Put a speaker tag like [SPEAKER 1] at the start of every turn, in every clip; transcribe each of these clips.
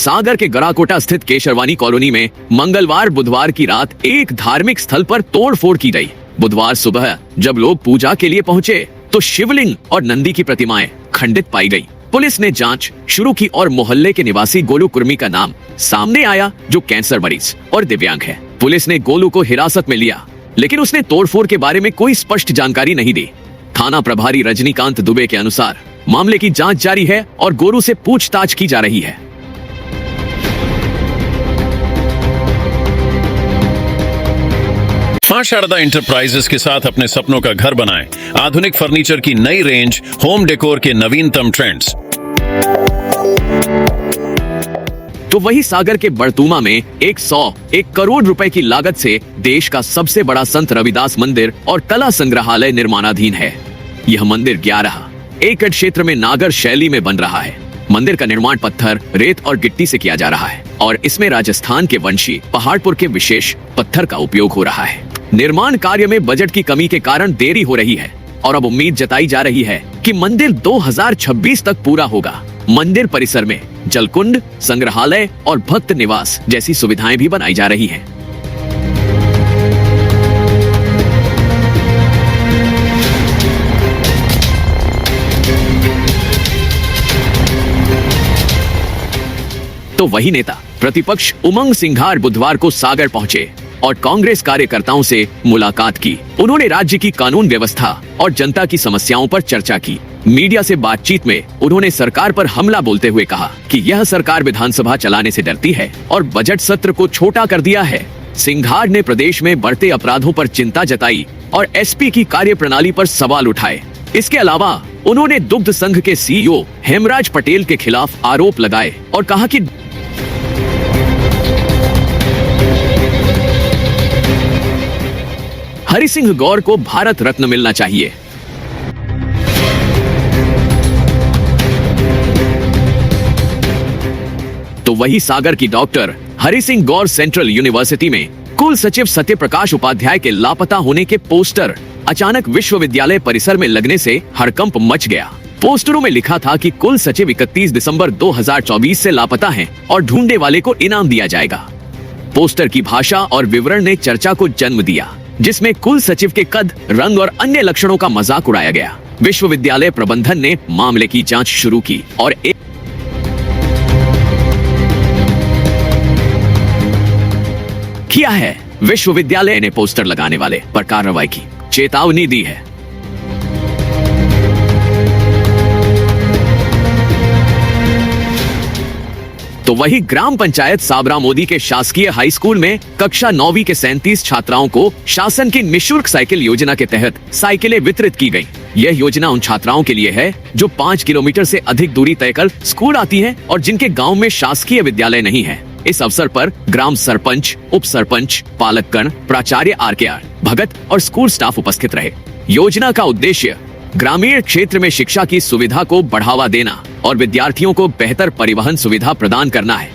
[SPEAKER 1] सागर के गराकोटा स्थित केशरवानी कॉलोनी में मंगलवार बुधवार की रात एक धार्मिक स्थल पर तोड़फोड़ की गई। बुधवार सुबह जब लोग पूजा के लिए पहुंचे तो शिवलिंग और नंदी की प्रतिमाएं खंडित पाई गई। पुलिस ने जांच शुरू की और मोहल्ले के निवासी गोलू कुर्मी का नाम सामने आया, जो कैंसर मरीज और दिव्यांग है। पुलिस ने गोलू को हिरासत में लिया, लेकिन उसने तोड़फोड़ के बारे में कोई स्पष्ट जानकारी नहीं दी। थाना प्रभारी रजनीकांत दुबे के अनुसार मामले की जांच जारी है और गोलू से पूछताछ की जा रही है।
[SPEAKER 2] मां शारदा एंटरप्राइजेस के साथ अपने सपनों का घर बनाएं। आधुनिक फर्नीचर की नई रेंज, होम डेकोर के नवीनतम ट्रेंड्स।
[SPEAKER 1] तो वही सागर के बड़तुमा में 101 करोड़ रुपए की लागत से देश का सबसे बड़ा संत रविदास मंदिर और कला संग्रहालय निर्माणाधीन है। यह मंदिर 11 एकड़ क्षेत्र में नागर शैली में बन रहा है। मंदिर का निर्माण पत्थर, रेत और गिट्टी से किया जा रहा है और इसमें राजस्थान के वंशी पहाड़पुर के विशेष पत्थर का उपयोग हो रहा है। निर्माण कार्य में बजट की कमी के कारण देरी हो रही है और अब उम्मीद जताई जा रही है कि मंदिर 2026 तक पूरा होगा। मंदिर परिसर में जलकुंड, संग्रहालय और भक्त निवास जैसी सुविधाएं भी बनाई जा रही हैं। तो वही नेता प्रतिपक्ष उमंग सिंघार बुधवार को सागर पहुंचे और कांग्रेस कार्यकर्ताओं से मुलाकात की। उन्होंने राज्य की कानून व्यवस्था और जनता की समस्याओं पर चर्चा की। मीडिया से बातचीत में उन्होंने सरकार पर हमला बोलते हुए कहा कि यह सरकार विधानसभा चलाने से डरती है और बजट सत्र को छोटा कर दिया है। सिंघार ने प्रदेश में बढ़ते अपराधों पर चिंता जताई और एसपी की कार्यप्रणाली पर सवाल उठाए। इसके अलावा उन्होंने दुग्ध संघ के सीईओ हेमराज पटेल के खिलाफ आरोप लगाए और कहा कि हरि सिंह गौर को भारत रत्न मिलना चाहिए। तो वही सागर की डॉक्टर हरि सिंह गौर सेंट्रल यूनिवर्सिटी में कुल सचिव सत्यप्रकाश उपाध्याय के लापता होने के पोस्टर अचानक विश्वविद्यालय परिसर में लगने से हड़कंप मच गया। पोस्टरों में लिखा था कि कुल सचिव 31 दिसंबर 2024 से लापता हैं और ढूंढने वाले को इनाम दिया जाएगा। पोस्टर की भाषा और विवरण ने चर्चा को जन्म दिया, जिसमें कुल सचिव के कद, रंग और अन्य लक्षणों का मजाक उड़ाया गया। विश्वविद्यालय प्रबंधन ने मामले की जांच शुरू की और किया है। विश्वविद्यालय ने पोस्टर लगाने वाले पर कार्रवाई की चेतावनी दी है। तो वही ग्राम पंचायत साबरा मोदी के शासकीय हाई स्कूल में कक्षा 9वीं के 37 छात्राओं को शासन की निःशुल्क साइकिल योजना के तहत साइकिलें वितरित की गई। यह योजना उन छात्राओं के लिए है जो 5 किलोमीटर से अधिक दूरी तय कर स्कूल आती हैं और जिनके गांव में शासकीय विद्यालय नहीं है। इस अवसर पर ग्राम सरपंच, उप सरपंच, पालकगण, प्राचार्य आर भगत और स्कूल स्टाफ उपस्थित रहे। योजना का उद्देश्य ग्रामीण क्षेत्र में शिक्षा की सुविधा को बढ़ावा देना और विद्यार्थियों को बेहतर परिवहन सुविधा प्रदान करना है।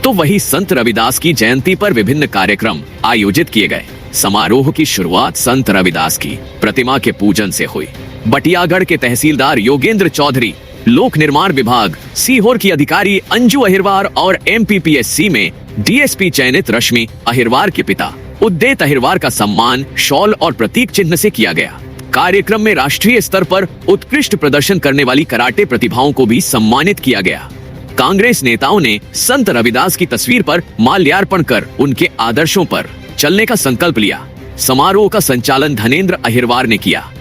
[SPEAKER 1] तो वही संत रविदास की जयंती पर विभिन्न कार्यक्रम आयोजित किए गए। समारोह की शुरुआत संत रविदास की प्रतिमा के पूजन से हुई। बटियागढ़ के तहसीलदार योगेंद्र चौधरी, लोक निर्माण विभाग सीहोर की अधिकारी अंजू अहिरवार और एमपीपीएससी में डीएसपी चयनित रश्मि अहिरवार के पिता उद्देत अहिरवार का सम्मान शॉल और प्रतीक चिन्ह से किया गया। कार्यक्रम में राष्ट्रीय स्तर पर उत्कृष्ट प्रदर्शन करने वाली कराटे प्रतिभाओं को भी सम्मानित किया गया। कांग्रेस नेताओं ने संत रविदास की तस्वीर पर माल्यार्पण कर उनके आदर्शों पर चलने का संकल्प लिया। समारोह का संचालन धनेंद्र अहिरवार ने किया।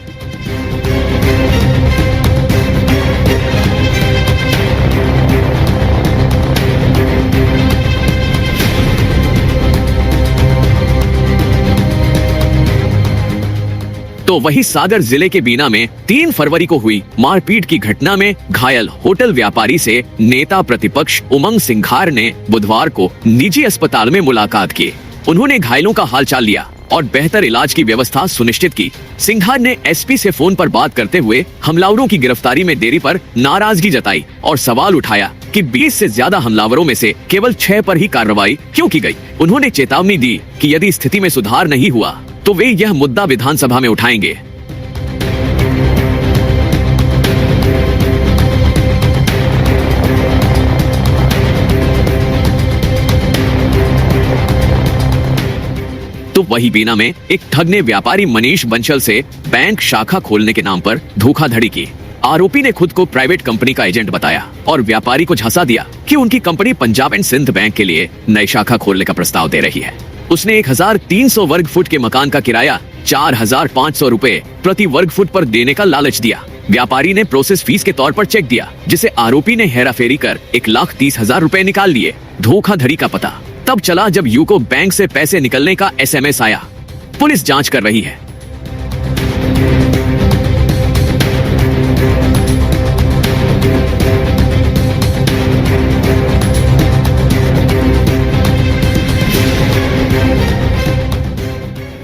[SPEAKER 1] तो वही सागर जिले के बीना में 3 फरवरी को हुई मारपीट की घटना में घायल होटल व्यापारी से नेता प्रतिपक्ष उमंग सिंघार ने बुधवार को निजी अस्पताल में मुलाकात की। उन्होंने घायलों का हालचाल लिया और बेहतर इलाज की व्यवस्था सुनिश्चित की। सिंघार ने एसपी से फोन पर बात करते हुए हमलावरों की गिरफ्तारी में देरी पर नाराजगी जताई और सवाल उठाया कि 20 से ज्यादा हमलावरों में से केवल 6 पर ही कार्रवाई क्यों की गई। उन्होंने चेतावनी दी कि यदि स्थिति में सुधार नहीं हुआ तो वे यह मुद्दा विधानसभा में उठाएंगे। तो वही बीना में एक ठग ने व्यापारी मनीष बंसल से बैंक शाखा खोलने के नाम पर धोखाधड़ी की। आरोपी ने खुद को प्राइवेट कंपनी का एजेंट बताया और व्यापारी को झांसा दिया कि उनकी company Punjab and Sind bank के लिए नई शाखा खोलने का प्रस्ताव दे रही है। उसने 1300 वर्ग फुट के मकान का किराया 4500 रुपए प्रति वर्ग फुट पर देने का लालच दिया। व्यापारी ने प्रोसेस फीस के तौर पर चेक दिया, जिसे आरोपी ने हेराफेरी कर 1,30,000 रुपए निकाल लिए। धोखाधड़ी का पता तब चला जब यूको बैंक से पैसे निकलने का SMS आया। पुलिस जांच कर रही है।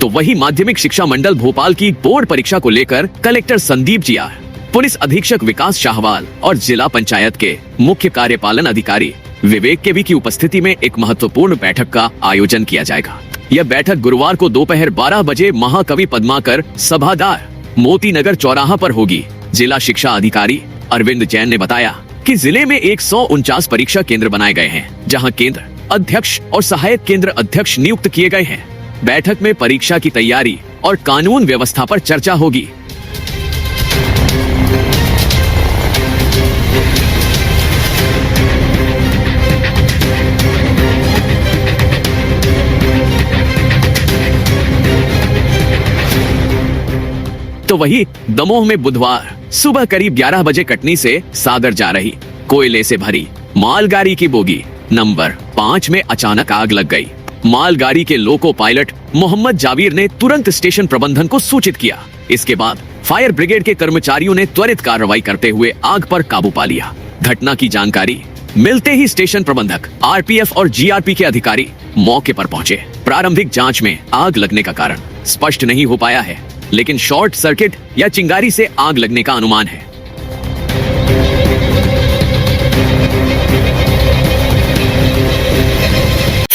[SPEAKER 1] तो वही माध्यमिक शिक्षा मंडल भोपाल की बोर्ड परीक्षा को लेकर कलेक्टर संदीप जियार, पुलिस अधीक्षक विकास शाहवाल और जिला पंचायत के मुख्य कार्यपालन अधिकारी विवेक के भी की उपस्थिति में एक महत्वपूर्ण बैठक का आयोजन किया जाएगा। यह बैठक गुरुवार को दोपहर 12 बजे महाकवि पद्माकर सभागार मोती नगर चौराहा पर होगी। जिला शिक्षा अधिकारी अरविंद जैन ने बताया कि जिले में 149 परीक्षा केंद्र बनाए गए हैं, जहां केंद्र अध्यक्ष और सहायक केंद्र अध्यक्ष नियुक्त किए गए हैं। बैठक में परीक्षा की तैयारी और कानून व्यवस्था पर चर्चा होगी। तो वही दमोह में बुधवार सुबह करीब 11 बजे कटनी से सागर जा रही कोयले से भरी मालगाड़ी की बोगी नंबर 5 में अचानक आग लग गई। मालगाड़ी के लोको पायलट मोहम्मद जावीर ने तुरंत स्टेशन प्रबंधन को सूचित किया। इसके बाद फायर ब्रिगेड के कर्मचारियों ने त्वरित कार्रवाई करते हुए आग पर काबू पा लिया। घटना की जानकारी मिलते ही स्टेशन प्रबंधक, RPF और GRP के अधिकारी मौके पर पहुंचे। प्रारंभिक जांच में आग लगने का कारण स्पष्ट नहीं हो पाया है, लेकिन शॉर्ट सर्किट या चिंगारी से आग लगने का अनुमान है।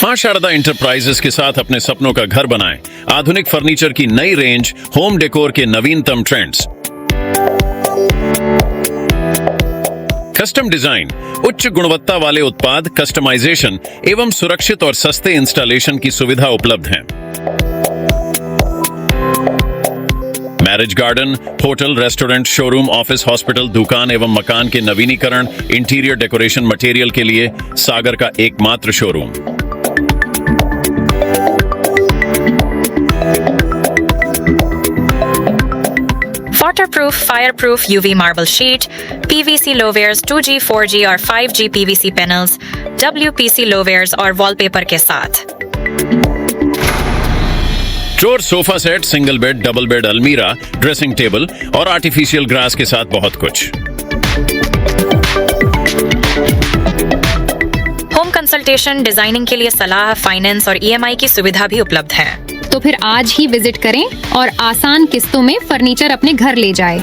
[SPEAKER 2] मां शारदा इंटरप्राइजेस के साथ अपने सपनों का घर बनाएं। आधुनिक फर्नीचर की नई रेंज, होम डेकोर के नवीनतम ट्रेंड्स, कस्टम डिजाइन, उच्च गुणवत्ता वाले उत्पाद, कस्टमाइजेशन एवं सुरक्षित और सस्ते इंस्टॉलेशन की सुविधा उपलब्ध है। Marriage garden, hotel, restaurant, showroom, office, hospital, दुकान एवं मकान के नवीनीकरण, इंटीरियर डेकोरेशन मटेरियल के लिए सागर का एकमात्र showroom.
[SPEAKER 3] Waterproof, fireproof UV marble sheet, PVC low-wares 2G, 4G और 5G PVC panels, WPC low-wares और wallpaper के साथ।
[SPEAKER 2] Drawer, sofa set, single bed, double bed, अलमीरा, ड्रेसिंग टेबल और आर्टिफिशियल ग्रास के साथ बहुत कुछ।
[SPEAKER 3] होम कंसल्टेशन, डिजाइनिंग के लिए सलाह, फाइनेंस और EMI की सुविधा भी उपलब्ध है।
[SPEAKER 4] तो फिर आज ही विजिट करें और आसान किस्तों में फर्नीचर अपने घर ले जाएं।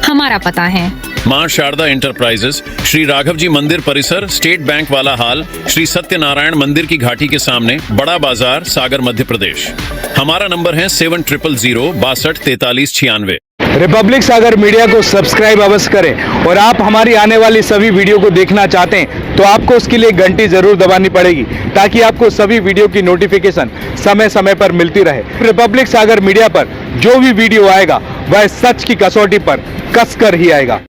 [SPEAKER 4] हमारा पता है
[SPEAKER 2] मां शारदा इंटरप्राइजेस, श्री राघव जी मंदिर परिसर, स्टेट बैंक वाला हाल, श्री सत्यनारायण मंदिर की घाटी के सामने, बड़ा बाजार, सागर, मध्य प्रदेश। हमारा नंबर है 700062
[SPEAKER 5] रिपब्लिक सागर मीडिया को सब्सक्राइब अवश्य करें और आप हमारी आने वाली सभी वीडियो को देखना चाहते हैं तो आपको उसके लिए घंटी जरूर दबानी पड़ेगी, ताकि आपको सभी वीडियो की नोटिफिकेशन समय समय पर मिलती रहे। रिपब्लिक सागर मीडिया पर जो भी वीडियो आएगा वह सच की कसौटी पर कसकर ही आएगा।